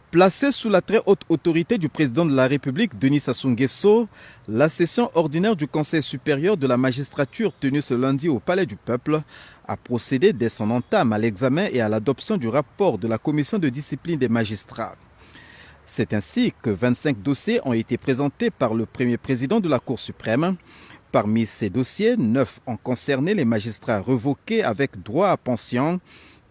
Placée sous la très haute autorité du président de la République, Denis Sassou Nguesso, la session ordinaire du Conseil supérieur de la magistrature tenue ce lundi au Palais du Peuple a procédé dès son entame à l'examen et à l'adoption du rapport de la Commission de discipline des magistrats. C'est ainsi que 25 dossiers ont été présentés par le premier président de la Cour suprême. Parmi ces dossiers, 9 ont concerné les magistrats revoqués avec droit à pension,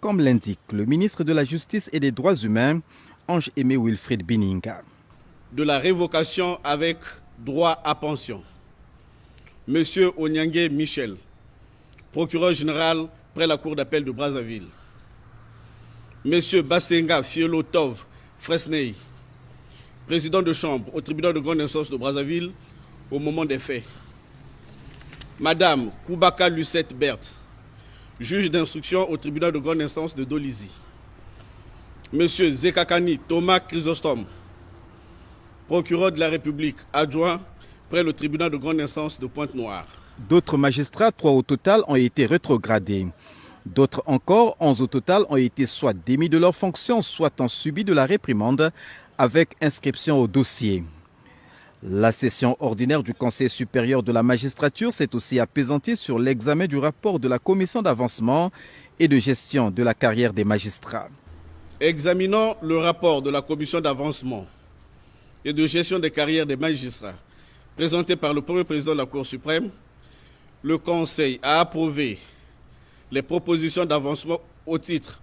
comme l'indique le ministre de la Justice et des Droits humains, Ange-Aimé Wilfrid Bininga. De la révocation avec droit à pension. Monsieur Onyangue Michel, procureur général près la Cour d'appel de Brazzaville. Monsieur Basenga Fiolotov Fresney, président de chambre au tribunal de grande instance de Brazzaville au moment des faits. Madame Koubaka Lucette Berthe, juge d'instruction au tribunal de grande instance de Dolisie. Monsieur Zekakani Thomas Chrysostome, procureur de la République adjoint près le tribunal de grande instance de Pointe-Noire. D'autres magistrats, 3 au total, ont été rétrogradés. D'autres encore, 11 au total, ont été soit démis de leurs fonctions, soit ont subi de la réprimande avec inscription au dossier. La session ordinaire du Conseil supérieur de la magistrature s'est aussi apaisantie sur l'examen du rapport de la commission d'avancement et de gestion de la carrière des magistrats. Examinant le rapport de la commission d'avancement et de gestion des carrières des magistrats présenté par le premier président de la Cour suprême, le Conseil a approuvé les propositions d'avancement au titre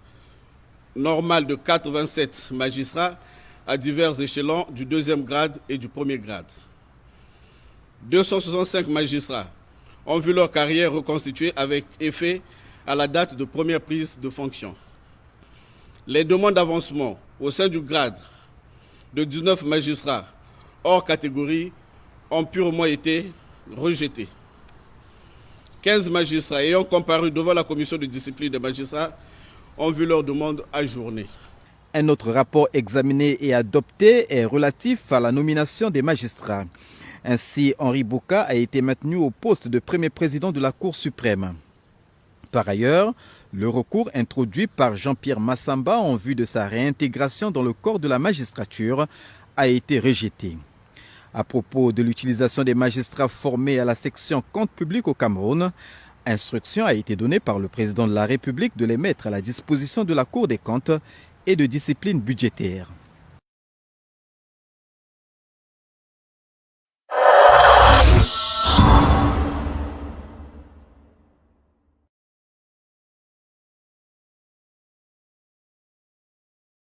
normal de 87 magistrats à divers échelons du 2e grade et du 1er grade. 265 magistrats ont vu leur carrière reconstituée avec effet à la date de première prise de fonction. Les demandes d'avancement au sein du grade de 19 magistrats hors catégorie ont purement été rejetées. 15 magistrats ayant comparu devant la commission de discipline des magistrats ont vu leur demande ajournée. Un autre rapport examiné et adopté est relatif à la nomination des magistrats. Ainsi, Henri Bouka a été maintenu au poste de premier président de la Cour suprême. Par ailleurs, le recours introduit par Jean-Pierre Massamba en vue de sa réintégration dans le corps de la magistrature a été rejeté. À propos de l'utilisation des magistrats formés à la section compte public au Cameroun, instruction a été donnée par le président de la République de les mettre à la disposition de la Cour des comptes et de discipline budgétaire.